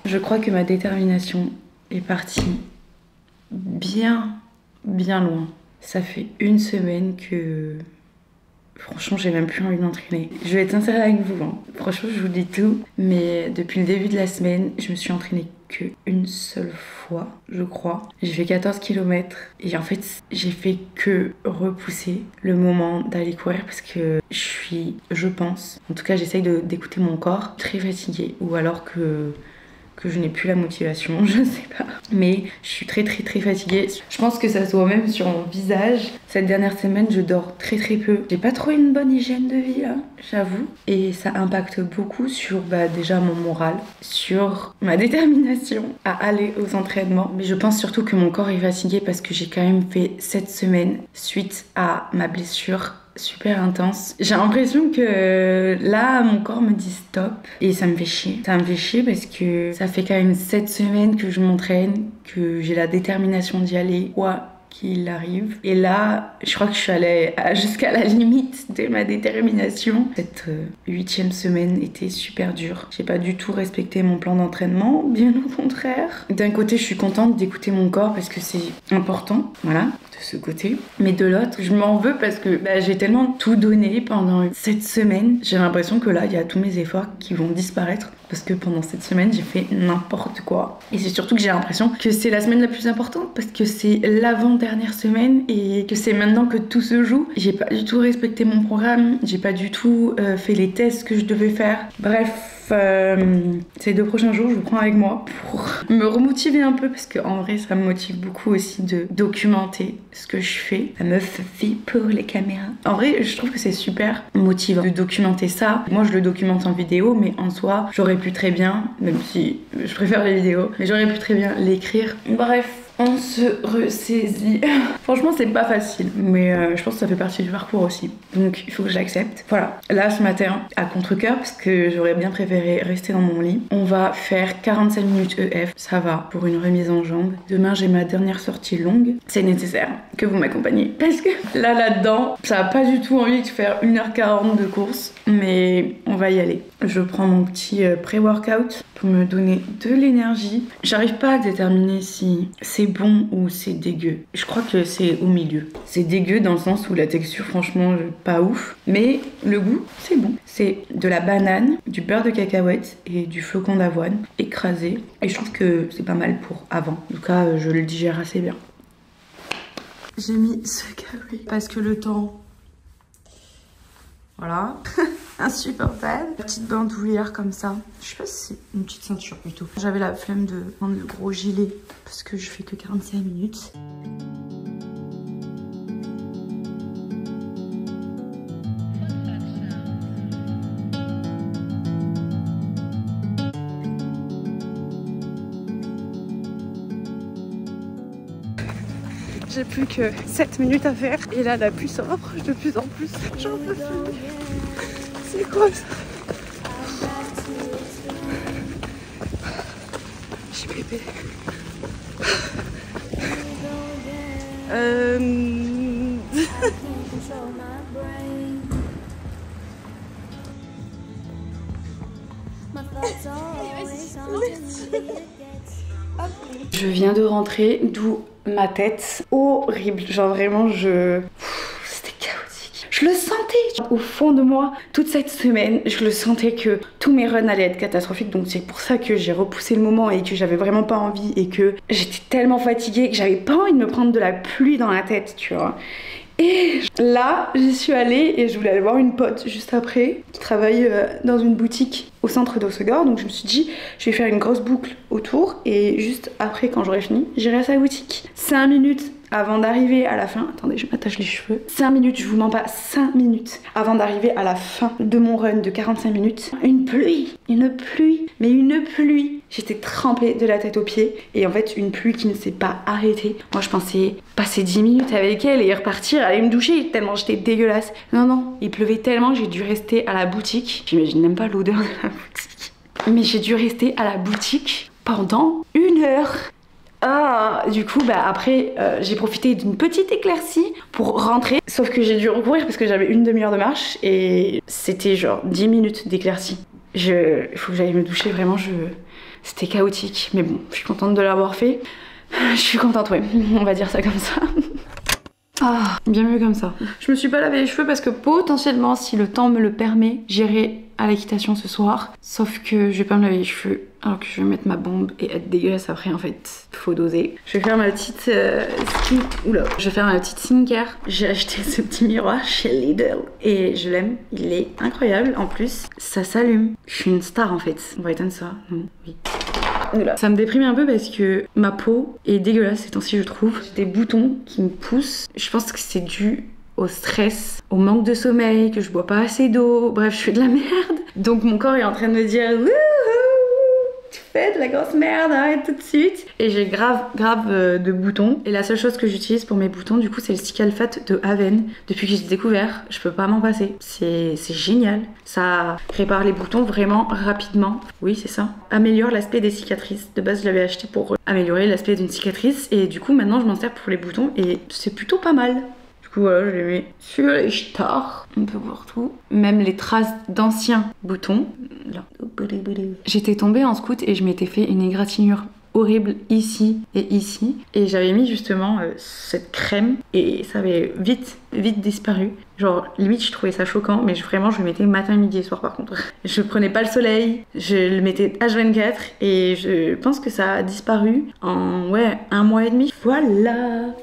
Je crois que ma détermination est partie bien loin. Ça fait une semaine que... Franchement, j'ai même plus envie d'entraîner. Je vais être sincère avec vous, hein. Franchement, je vous dis tout. Mais depuis le début de la semaine, je me suis entraînée qu'une seule fois, je crois. J'ai fait 14 km et en fait, j'ai fait que repousser le moment d'aller courir parce que je pense, en tout cas, j'essaye d'écouter mon corps, très fatiguée ou alors que je n'ai plus la motivation, je sais pas. Mais je suis très fatiguée. Je pense que ça se voit même sur mon visage. Cette dernière semaine, je dors très peu. J'ai pas trop une bonne hygiène de vie là, j'avoue. Et ça impacte beaucoup sur déjà mon moral, sur ma détermination à aller aux entraînements. Mais je pense surtout que mon corps est fatigué parce que j'ai quand même fait 7 semaines suite à ma blessure super intense. J'ai l'impression que là, mon corps me dit stop et ça me fait chier. Ça me fait chier parce que ça fait quand même 7 semaines que je m'entraîne, que j'ai la détermination d'y aller, quoi qu'il arrive. Et là, je crois que je suis allée jusqu'à la limite de ma détermination. Cette 8e semaine était super dure. J'ai pas du tout respecté mon plan d'entraînement, bien au contraire. D'un côté, je suis contente d'écouter mon corps parce que c'est important, voilà, de ce côté. Mais de l'autre, je m'en veux parce que j'ai tellement tout donné pendant cette semaine. J'ai l'impression que là, il y a tous mes efforts qui vont disparaître. Parce que pendant cette semaine, j'ai fait n'importe quoi. Et c'est surtout que j'ai l'impression que c'est la semaine la plus importante parce que c'est l'avant-dernière semaine et que c'est maintenant que tout se joue. J'ai pas du tout respecté mon programme, j'ai pas du tout fait les tests que je devais faire. Bref, ces 2 prochains jours, je vous prends avec moi pour me remotiver un peu parce qu'en vrai, ça me motive beaucoup aussi de documenter ce que je fais. La meuf vit pour les caméras. En vrai, je trouve que c'est super motivant de documenter ça. Moi, je le documente en vidéo, mais en soi, j'aurais pu très bien, même si je préfère les vidéos, mais j'aurais pu très bien l'écrire. Bref, on se ressaisit. Franchement, c'est pas facile, mais je pense que ça fait partie du parcours aussi. Donc, il faut que j'accepte. Voilà, là, ce matin, à contre-cœur, parce que j'aurais bien préféré rester dans mon lit, on va faire 45 minutes EF. Ça va pour une remise en jambes. Demain, j'ai ma dernière sortie longue. C'est nécessaire que vous m'accompagniez. Parce que là-dedans, ça a pas du tout envie de faire 1h40 de course. Mais on va y aller. Je prends mon petit pré-workout pour me donner de l'énergie. J'arrive pas à déterminer si c'est bon ou c'est dégueu. Je crois que c'est au milieu. C'est dégueu dans le sens où la texture, franchement, pas ouf. Mais le goût, c'est bon. C'est de la banane, du beurre de cacahuète et du flocon d'avoine écrasé. Et je trouve que c'est pas mal pour avant. En tout cas, je le digère assez bien. J'ai mis ce café parce que le temps... Voilà. Insupportable. Petite bandoulière comme ça. Je sais pas si c'est une petite ceinture plutôt. J'avais la flemme de prendre le gros gilet parce que je fais que 45 minutes. J'ai plus que 7 minutes à faire et là la pluie se rapproche de plus en plus. J'en peux plus. C'est quoi ça? J'ai pépé. Je viens de rentrer, d'où ma tête horrible. Genre vraiment, c'était chaotique. Je le sentais au fond de moi. Toute cette semaine, je le sentais que tous mes runs allaient être catastrophiques. Donc c'est pour ça que j'ai repoussé le moment et que j'avais vraiment pas envie et que j'étais tellement fatiguée que j'avais pas envie de me prendre de la pluie dans la tête, tu vois. Et là, j'y suis allée et je voulais aller voir une pote juste après qui travaille dans une boutique au centre d'Hossegor. Donc je me suis dit, je vais faire une grosse boucle autour et juste après, quand j'aurai fini, j'irai à sa boutique. 5 minutes, avant d'arriver à la fin, attendez, je m'attache les cheveux, 5 minutes, je vous mens pas, 5 minutes avant d'arriver à la fin de mon run de 45 minutes, une pluie, mais une pluie. J'étais trempée de la tête aux pieds et en fait une pluie qui ne s'est pas arrêtée. Moi je pensais passer 10 minutes avec elle et repartir, aller me doucher tellement j'étais dégueulasse. Non, il pleuvait tellement que j'ai dû rester à la boutique. J'imagine même pas l'odeur de la boutique. Mais j'ai dû rester à la boutique pendant 1 heure. Ah, du coup, après, j'ai profité d'une petite éclaircie pour rentrer. Sauf que j'ai dû recourir parce que j'avais une demi-heure de marche et c'était genre 10 minutes d'éclaircie. Il faut que j'aille me doucher, vraiment, c'était chaotique. Mais bon, je suis contente de l'avoir fait. Je suis contente, ouais, on va dire ça comme ça. Ah, bien mieux comme ça. Je me suis pas lavé les cheveux parce que potentiellement, si le temps me le permet, j'irai à l'équitation ce soir. Sauf que je vais pas me laver les cheveux alors que je vais mettre ma bombe et être dégueulasse après en fait. Faut doser. Je vais faire ma petite Je vais faire ma petite skincare. J'ai acheté ce petit miroir chez Lidl et je l'aime. Il est incroyable. En plus, ça s'allume. Je suis une star en fait. On va éteindre ça. Non, oui. Oula. Ça me déprime un peu parce que ma peau est dégueulasse ces temps-ci je trouve. J'ai des boutons qui me poussent. Je pense que c'est dû au stress, au manque de sommeil, que je bois pas assez d'eau. Bref, je fais de la merde. Donc mon corps est en train de me dire wouhou, tu fais de la grosse merde, arrête tout de suite. Et j'ai grave de boutons. Et la seule chose que j'utilise pour mes boutons, du coup, c'est le stick alphate de Haven. Depuis que j'ai découvert, je peux pas m'en passer. C'est génial. Ça répare les boutons vraiment rapidement. Oui, c'est ça. Améliore l'aspect des cicatrices. De base, je l'avais acheté pour améliorer l'aspect d'une cicatrice. Et du coup, maintenant, je m'en sers pour les boutons. Et c'est plutôt pas mal. Du coup, voilà, je les mets sur les stars. On peut voir tout. Même les traces d'anciens boutons. Là. J'étais tombée en scout et je m'étais fait une égratignure horrible ici et ici. Et j'avais mis justement cette crème et ça avait vite disparu. Genre, limite, je trouvais ça choquant, mais vraiment, je le mettais matin, midi et soir par contre. Je prenais pas le soleil, je le mettais H24 et je pense que ça a disparu en, 1 mois et demi. Voilà!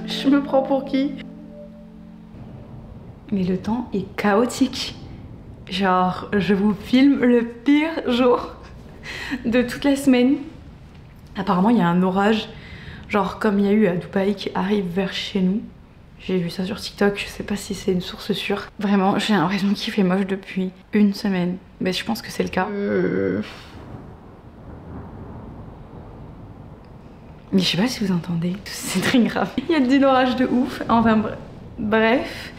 Je me prends pour qui? Mais le temps est chaotique. Genre, je vous filme le pire jour de toute la semaine. Apparemment, il y a un orage, genre comme il y a eu à Dubaï, qui arrive vers chez nous. J'ai vu ça sur TikTok, je sais pas si c'est une source sûre. Vraiment, j'ai l'impression qu'il fait moche depuis 1 semaine. Mais je pense que c'est le cas. Mais je sais pas si vous entendez, c'est très grave. Il y a de l'orage de ouf, enfin bref.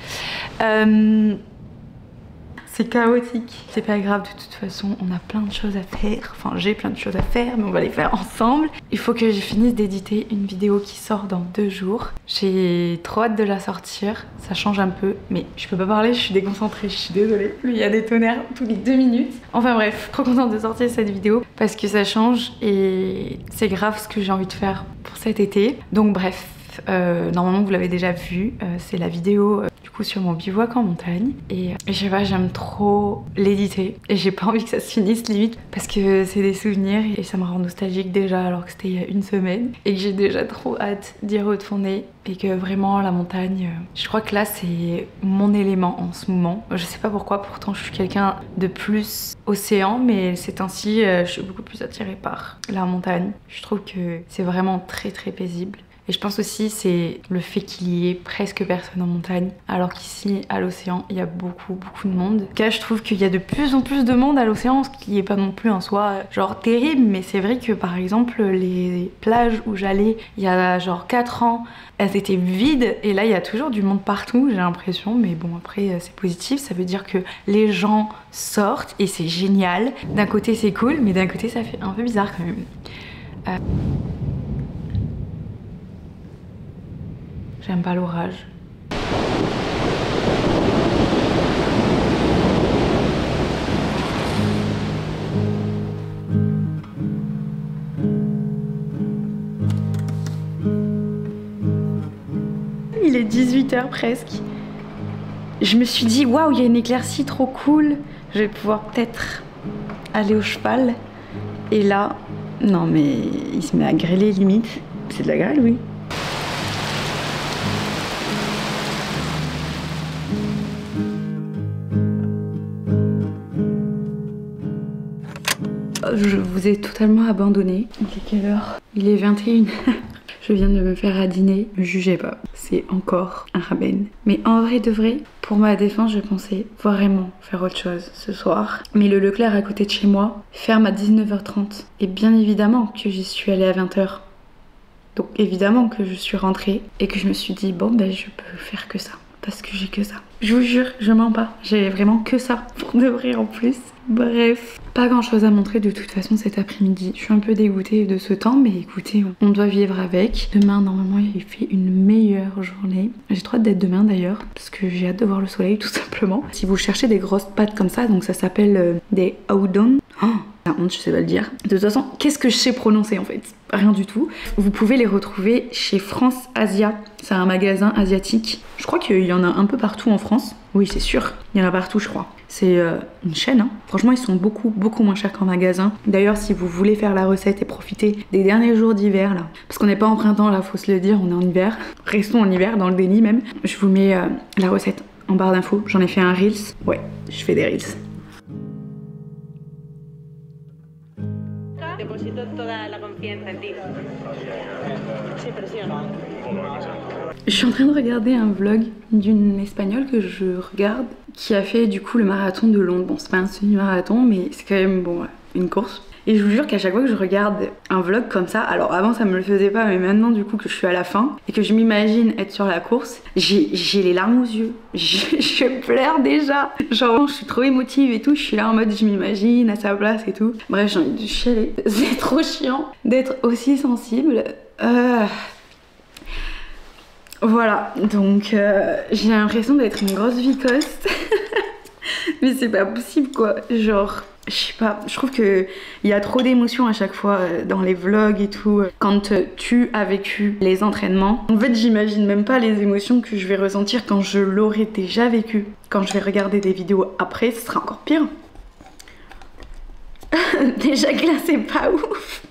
C'est chaotique. C'est pas grave, de toute façon, on a plein de choses à faire. Enfin, j'ai plein de choses à faire, mais on va les faire ensemble. Il faut que je finisse d'éditer une vidéo qui sort dans 2 jours. J'ai trop hâte de la sortir. Ça change un peu, mais je peux pas parler, je suis déconcentrée, je suis désolée. Il y a des tonnerres toutes les 2 minutes. Enfin bref, trop contente de sortir cette vidéo parce que ça change et c'est grave ce que j'ai envie de faire pour cet été. Donc bref. Normalement vous l'avez déjà vu, c'est la vidéo du coup sur mon bivouac en montagne et je sais pas, j'aime trop l'éditer et j'ai pas envie que ça se finisse limite parce que c'est des souvenirs et ça me rend nostalgique déjà alors que c'était il y a 1 semaine et que j'ai déjà trop hâte d'y retourner et que vraiment la montagne, je crois que là c'est mon élément en ce moment. Je sais pas pourquoi, pourtant je suis quelqu'un de plus océan, mais ces temps-ci je suis beaucoup plus attirée par la montagne. Je trouve que c'est vraiment très paisible. Et je pense aussi c'est le fait qu'il y ait presque personne en montagne, alors qu'ici à l'océan il y a beaucoup de monde. En tout cas je trouve qu'il y a de plus en plus de monde à l'océan, ce qui est pas non plus en soi genre terrible, mais c'est vrai que par exemple les plages où j'allais il y a genre 4 ans, elles étaient vides et là il y a toujours du monde partout j'ai l'impression, mais bon après c'est positif, ça veut dire que les gens sortent et c'est génial. D'un côté c'est cool, mais d'un côté ça fait un peu bizarre quand même. J'aime pas l'orage. Il est 18h presque. Je me suis dit waouh, il y a une éclaircie trop cool. Je vais pouvoir peut-être aller au cheval. Et là, non mais il se met à grêler limite. C'est de la grêle, oui. Je vous ai totalement abandonné. Il est quelle heure? Il est 21h. Je viens de me faire à dîner. Ne jugez pas, c'est encore un ramen. Mais en vrai de vrai, pour ma défense, je pensais vraiment faire autre chose ce soir. Mais le Leclerc à côté de chez moi ferme à 19h30. Et bien évidemment que j'y suis allée à 20h. Donc évidemment que je suis rentrée et que je me suis dit bon ben je peux faire que ça. Parce que j'ai que ça. Je vous jure, je mens pas. J'ai vraiment que ça pour de vrai en plus. Bref, pas grand chose à montrer de toute façon cet après-midi. Je suis un peu dégoûtée de ce temps, mais écoutez, on doit vivre avec. Demain, normalement, il fait une meilleure journée. J'ai trop hâte d'être demain d'ailleurs, parce que j'ai hâte de voir le soleil tout simplement. Si vous cherchez des grosses pâtes comme ça, donc ça s'appelle des udon. Oh, la honte, je sais pas le dire. De toute façon, qu'est-ce que je sais prononcer en fait? Rien du tout. Vous pouvez les retrouver chez France Asia. C'est un magasin asiatique. Je crois qu'il y en a un peu partout en France. Oui, c'est sûr. Il y en a partout, je crois. C'est une chaîne, hein. Franchement, ils sont beaucoup moins chers qu'en magasin. D'ailleurs, si vous voulez faire la recette et profiter des derniers jours d'hiver, là, parce qu'on n'est pas en printemps, là, faut se le dire, on est en hiver. Restons en hiver, dans le déni même. Je vous mets la recette en barre d'infos. J'en ai fait un Reels. Ouais, je fais des Reels. Deposito toda la confiance en ti. Sin presión. Je suis en train de regarder un vlog d'une espagnole que je regarde qui a fait du coup le marathon de Londres. Bon, c'est pas un semi-marathon, mais c'est quand même bon, une course. Et je vous jure qu'à chaque fois que je regarde un vlog comme ça, alors avant ça me le faisait pas, mais maintenant du coup que je suis à la fin et que je m'imagine être sur la course, j'ai les larmes aux yeux. Je pleure déjà. Genre je suis trop émotive et tout, je suis là en mode je m'imagine à sa place et tout. Bref, j'ai envie de chialer. C'est trop chiant d'être aussi sensible. Voilà, donc j'ai l'impression d'être une grosse vicoste. Mais c'est pas possible quoi, genre, je sais pas, je trouve qu'il y a trop d'émotions à chaque fois dans les vlogs et tout. Quand tu as vécu les entraînements, en fait j'imagine même pas les émotions que je vais ressentir quand je l'aurai déjà vécu. Quand je vais regarder des vidéos après, ce sera encore pire. Déjà que là c'est pas ouf.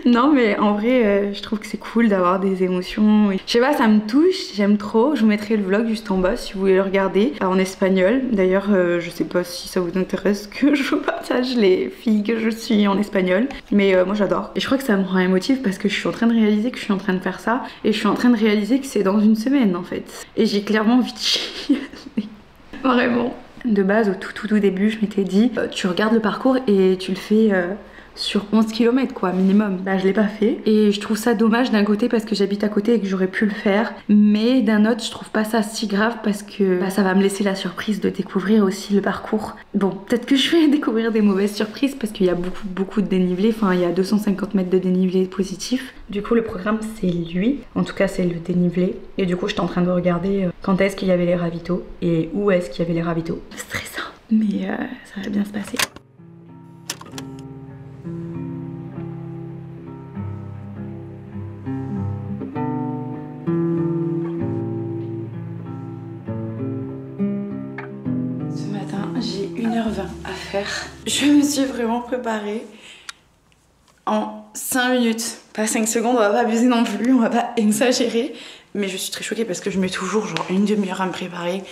Non mais en vrai je trouve que c'est cool d'avoir des émotions. Je sais pas, ça me touche, j'aime trop. Je vous mettrai le vlog juste en bas si vous voulez le regarder en espagnol. D'ailleurs je sais pas si ça vous intéresse que je vous partage les filles que je suis en espagnol, mais moi j'adore. Et je crois que ça me rend émotive parce que je suis en train de réaliser que je suis en train de faire ça et je suis en train de réaliser que c'est dans une semaine en fait. Et j'ai clairement envie de chialer. Vraiment. De base au tout début je m'étais dit tu regardes le parcours et tu le fais sur 11 km quoi minimum. Bah je l'ai pas fait et je trouve ça dommage d'un côté parce que j'habite à côté et que j'aurais pu le faire, mais d'un autre je trouve pas ça si grave parce que bah, ça va me laisser la surprise de découvrir aussi le parcours. Bon, peut-être que je vais découvrir des mauvaises surprises parce qu'il y a beaucoup de dénivelé, enfin il y a 250 mètres de dénivelé positif. Du coup le programme c'est lui, en tout cas c'est le dénivelé, et du coup j'étais en train de regarder quand est-ce qu'il y avait les ravitaux et où est-ce qu'il y avait les ravitaux. Stressant, mais ça va bien se passer. J'ai 1h20 à faire. Je me suis vraiment préparée en 5 minutes. Pas 5 secondes, on va pas abuser non plus, on va pas exagérer. Mais je suis très choquée parce que je mets toujours genre une demi-heure à me préparer,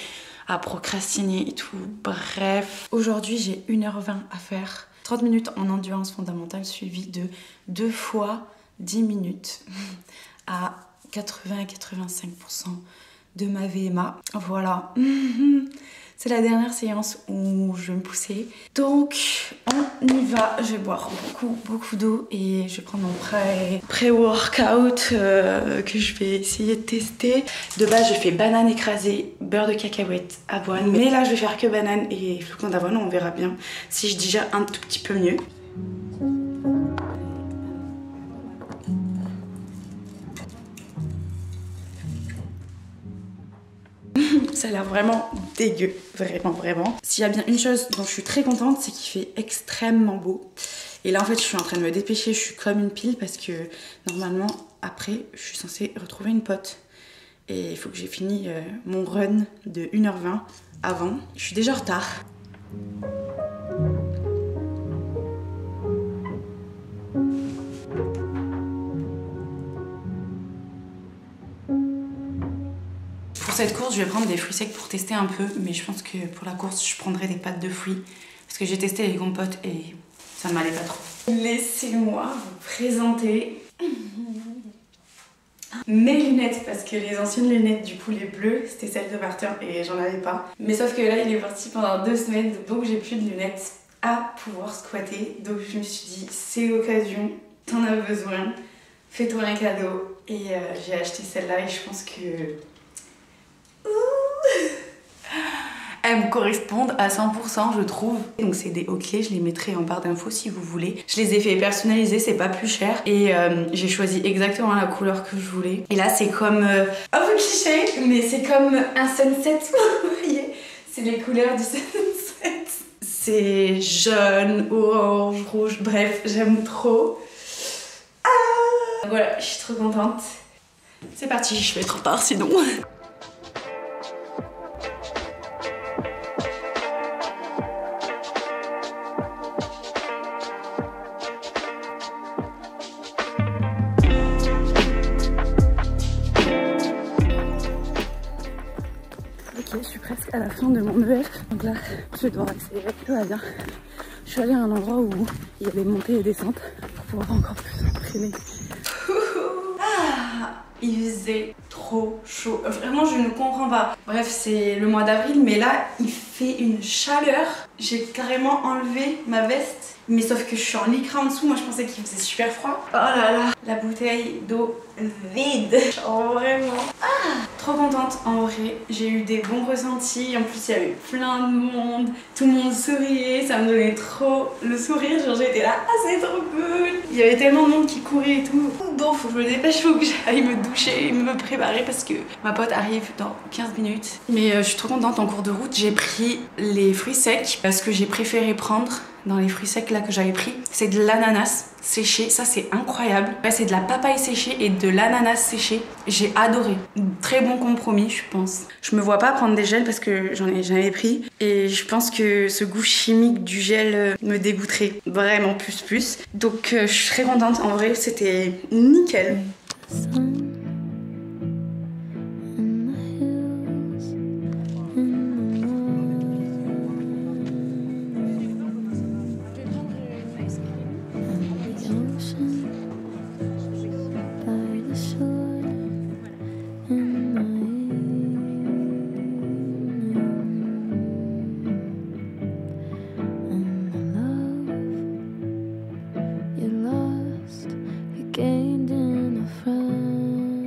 à procrastiner et tout. Bref. Aujourd'hui, j'ai 1h20 à faire. 30 minutes en endurance fondamentale suivi de 2 fois 10 minutes à 80-85% de ma VMA. Voilà. C'est la dernière séance où je vais me pousser. Donc on y va. Je vais boire beaucoup d'eau et je vais prendre mon pré-workout que je vais essayer de tester. De base je fais banane écrasée, beurre de cacahuète, avoine. Mais là je vais faire que banane et flocons d'avoine, on verra bien si je digère un tout petit peu mieux. Ça a l'air vraiment dégueu, vraiment. S'il y a bien une chose dont je suis très contente, c'est qu'il fait extrêmement beau. Et là en fait je suis en train de me dépêcher, je suis comme une pile parce que normalement après je suis censée retrouver une pote. Et il faut que j'ai fini mon run de 1h20 avant. Je suis déjà en retard. Pour cette course, je vais prendre des fruits secs pour tester un peu, mais je pense que pour la course, je prendrai des pâtes de fruits parce que j'ai testé les compotes et ça m'allait pas trop. Laissez-moi vous présenter mes lunettes parce que les anciennes lunettes, du coup les bleues, c'était celles de Martin et j'en avais pas. Mais sauf que là, il est parti pendant 2 semaines, donc j'ai plus de lunettes à pouvoir squatter. Donc je me suis dit, c'est l'occasion, t'en as besoin, fais-toi un cadeau. Et j'ai acheté celle-là et je pense que elles me correspondent à 100% je trouve. Donc c'est des hauts-clés, je les mettrai en barre d'infos si vous voulez. Je les ai fait personnaliser, c'est pas plus cher. Et j'ai choisi exactement la couleur que je voulais. Et là c'est comme, un peu cliché, mais c'est comme un sunset, vous voyez. C'est les couleurs du sunset. C'est jaune, orange, rouge, bref, j'aime trop. Ah, voilà, je suis trop contente. C'est parti, je vais être en retard sinon. Ok, je suis presque à la fin de mon EF, donc là je vais devoir accélérer, tout va bien. Je suis allée à un endroit où il y a des montées et descentes pour pouvoir encore plus m'entraîner. Ah, il faisait trop chaud, vraiment je ne comprends pas. Bref, c'est le mois d'avril, mais là il fait une chaleur. J'ai carrément enlevé ma veste, mais sauf que je suis en lycra en dessous. Moi je pensais qu'il faisait super froid. Oh là là, la bouteille d'eau vide. Oh, vraiment. Ah, trop contente en vrai. J'ai eu des bons ressentis. En plus il y avait plein de monde. Tout le monde souriait. Ça me donnait trop le sourire. Genre j'étais là, ah c'est trop cool. Il y avait tellement de monde qui courait et tout. Bon, faut que je me dépêche, faut que j'aille me doucher et me préparer parce que ma pote arrive dans 15 minutes. Mais je suis trop contente. En cours de route, j'ai pris les fruits secs. Ce que j'ai préféré prendre dans les fruits secs là que j'avais pris, c'est de l'ananas séché. Ça c'est incroyable. Ouais, c'est de la papaye séchée et de l'ananas séché. J'ai adoré. Très bon compromis je pense. Je me vois pas prendre des gels parce que j'en ai jamais pris et je pense que ce goût chimique du gel me dégoûterait vraiment plus. Donc je suis très contente. En vrai c'était nickel. Gained in a friend.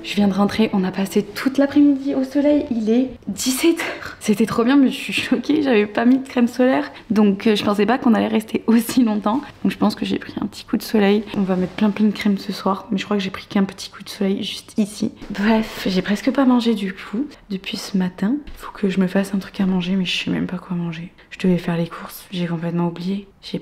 Je viens de rentrer, on a passé toute l'après-midi au soleil, il est 17h. C'était trop bien, mais je suis choquée, j'avais pas mis de crème solaire, donc je pensais pas qu'on allait rester aussi longtemps. Donc je pense que j'ai pris un petit coup de soleil. On va mettre plein de crème ce soir, mais je crois que j'ai pris qu'un petit coup de soleil juste ici. Bref, j'ai presque pas mangé du coup depuis ce matin. Faut que je me fasse un truc à manger, mais je sais même pas quoi manger. Je devais faire les courses, j'ai complètement oublié. J'ai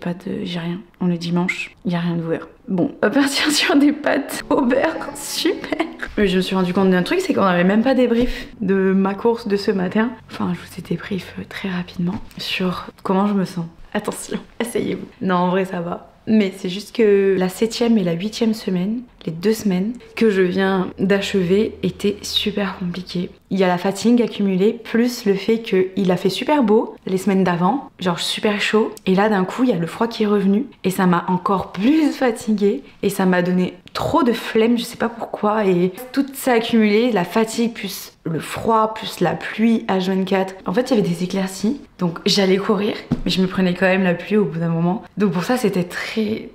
rien. On est dimanche, il y a rien d'ouvert. Bon, on va partir sur des pâtes au beurre, super. Mais je me suis rendu compte d'un truc, c'est qu'on n'avait même pas débrief de ma course de ce matin. Enfin, je vous ai débrief très rapidement sur comment je me sens. Attention, asseyez-vous. Non, en vrai, ça va. Mais c'est juste que la 7e et la 8e semaine, les 2 semaines que je viens d'achever étaient super compliquées. Il y a la fatigue accumulée, plus le fait qu'il a fait super beau les semaines d'avant, genre super chaud. Et là d'un coup, il y a le froid qui est revenu et ça m'a encore plus fatiguée. Et ça m'a donné trop de flemme, je sais pas pourquoi. Et tout ça accumulé, la fatigue plus le froid, plus la pluie H24. En fait, il y avait des éclaircies, donc j'allais courir, mais je me prenais quand même la pluie au bout d'un moment. Donc pour ça, c'était très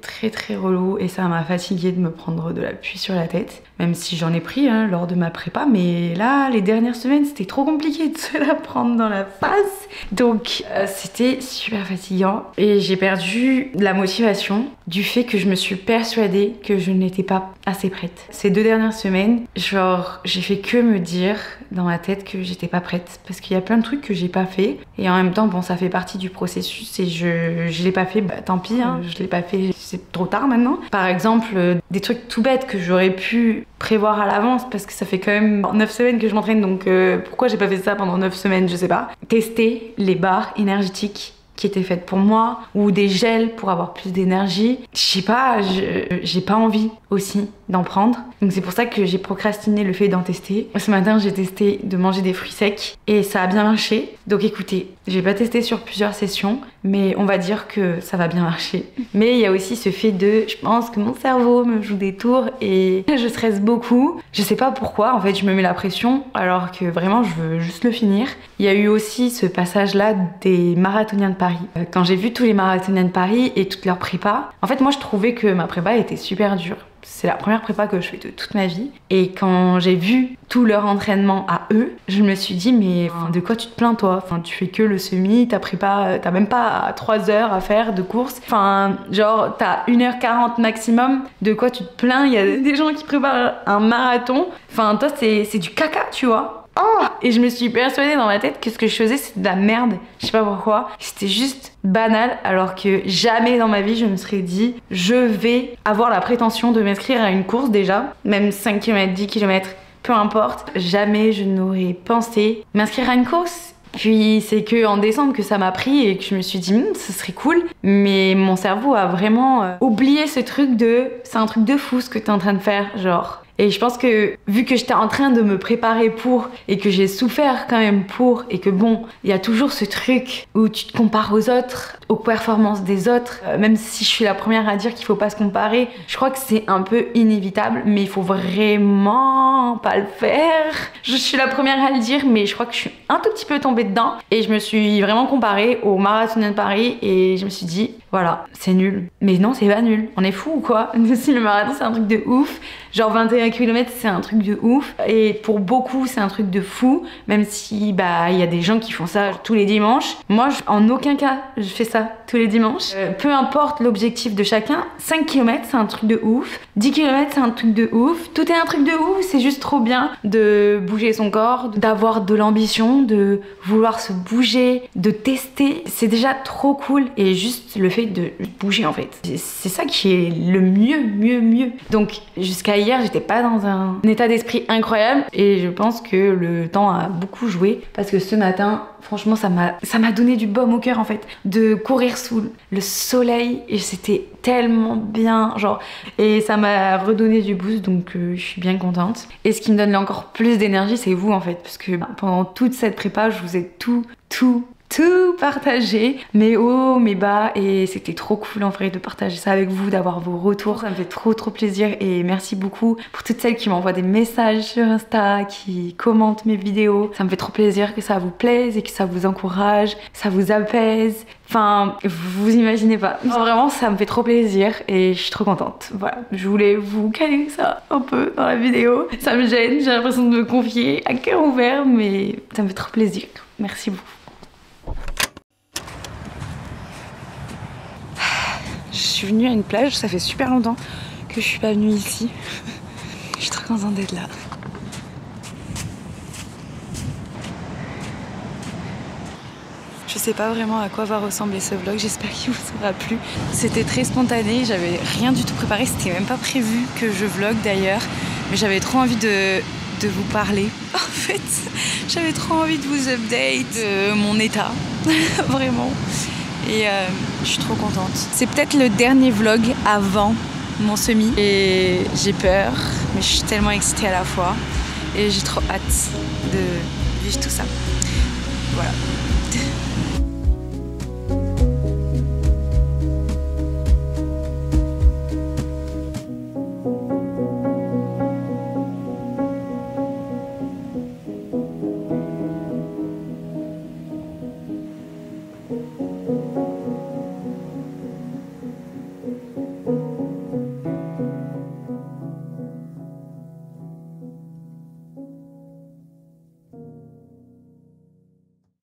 relou et ça m'a fatiguée de me prendre de la pluie sur la tête. Même si j'en ai pris lors de ma prépa, mais là, les dernières semaines, c'était trop compliqué de se la prendre dans la face. Donc c'était super fatigant et j'ai perdu la motivation du fait que je me suis persuadée que je n'étais pas assez prête. Ces 2 dernières semaines, genre, j'ai fait que me dire dans ma tête que j'étais pas prête parce qu'il y a plein de trucs que j'ai pas fait et en même temps, bon, ça fait partie du processus et je l'ai pas fait, bah tant pis, je l'ai pas fait, c'est trop tard maintenant. Par exemple, des trucs tout bêtes que j'aurais pu prévoir à l'avance parce que ça fait quand même 9 semaines que je m'entraîne, donc pourquoi j'ai pas fait ça pendant 9 semaines, je sais pas. Tester les barres énergétiques qui étaient faites pour moi ou des gels pour avoir plus d'énergie. Je sais pas, j'ai pas envie aussi d'en prendre. Donc c'est pour ça que j'ai procrastiné le fait d'en tester. Ce matin, j'ai testé de manger des fruits secs et ça a bien marché. Donc écoutez, j'ai pas testé sur plusieurs sessions, mais on va dire que ça va bien marcher. Mais il y a aussi ce fait de, je pense que mon cerveau me joue des tours et je stresse beaucoup. Je sais pas pourquoi, en fait, je me mets la pression alors que vraiment, je veux juste le finir. Il y a eu aussi ce passage-là des marathoniens de Paris. Quand j'ai vu tous les marathoniens de Paris et toutes leurs prépas, en fait, moi, je trouvais que ma prépa était super dure. C'est la première prépa que je fais de toute ma vie. Et quand j'ai vu tout leur entraînement à eux, je me suis dit, mais de quoi tu te plains toi? Enfin, tu fais que le semi, ta prépa, t'as même pas 3 heures à faire de course. Enfin, genre, t'as 1h40 maximum. De quoi tu te plains? Il y a des gens qui préparent un marathon. Enfin, toi, c'est du caca, tu vois. Oh, et je me suis persuadée dans ma tête que ce que je faisais c'était de la merde, je sais pas pourquoi, c'était juste banal alors que jamais dans ma vie je me serais dit je vais avoir la prétention de m'inscrire à une course déjà, même 5 km, 10 km, peu importe, jamais je n'aurais pensé m'inscrire à une course. Puis c'est que en décembre que ça m'a pris et que je me suis dit ce serait cool, mais mon cerveau a vraiment oublié ce truc de c'est un truc de fou ce que t'es en train de faire, genre. Et je pense que vu que j'étais en train de me préparer pour et que j'ai souffert quand même pour et que bon, il y a toujours ce truc où tu te compares aux autres, aux performances des autres, même si je suis la première à dire qu'il faut pas se comparer, je crois que c'est un peu inévitable, mais il faut vraiment pas le faire. Je suis la première à le dire, mais je crois que je suis un tout petit peu tombée dedans et je me suis vraiment comparée au marathonien de Paris et je me suis dit voilà, c'est nul. Mais non, c'est pas nul. On est fou ou quoi? Si le marathon c'est un truc de ouf, genre 21 km c'est un truc de ouf et pour beaucoup c'est un truc de fou, même si bah il y a des gens qui font ça tous les dimanches. Moi en aucun cas je fais ça tous les dimanches. Peu importe l'objectif de chacun, 5 km c'est un truc de ouf, 10 km c'est un truc de ouf, tout est un truc de ouf, c'est juste trop bien de bouger son corps, d'avoir de l'ambition, de vouloir se bouger, de tester, c'est déjà trop cool et juste le fait de bouger en fait. C'est ça qui est le mieux. Donc jusqu'à hier j'étais pas dans un état d'esprit incroyable et je pense que le temps a beaucoup joué parce que ce matin franchement ça m'a donné du baume au cœur en fait de courir sous le soleil et c'était tellement bien genre et ça m'a redonné du boost donc je suis bien contente et ce qui me donne encore plus d'énergie c'est vous en fait parce que pendant toute cette prépa je vous ai tout tout partagé, mes hauts, mes bas, et c'était trop cool en vrai de partager ça avec vous, d'avoir vos retours. Ça me fait trop plaisir et merci beaucoup pour toutes celles qui m'envoient des messages sur Insta, qui commentent mes vidéos. Ça me fait trop plaisir que ça vous plaise et que ça vous encourage, ça vous apaise. Enfin, vous imaginez pas. Vraiment, ça me fait trop plaisir et je suis trop contente. Voilà, je voulais vous caler ça un peu dans la vidéo. Ça me gêne, j'ai l'impression de me confier à cœur ouvert, mais ça me fait trop plaisir. Merci beaucoup. Je suis venue à une plage, ça fait super longtemps que je suis pas venue ici. Je suis très contente d'être là. Je sais pas vraiment à quoi va ressembler ce vlog, j'espère qu'il vous aura plu. C'était très spontané, j'avais rien du tout préparé, c'était même pas prévu que je vlog d'ailleurs, mais j'avais trop envie de vous parler. En fait, j'avais trop envie de vous update de mon état, vraiment. Et je suis trop contente. C'est peut-être le dernier vlog avant mon semi et j'ai peur, mais je suis tellement excitée à la fois et j'ai trop hâte de vivre tout ça. Voilà.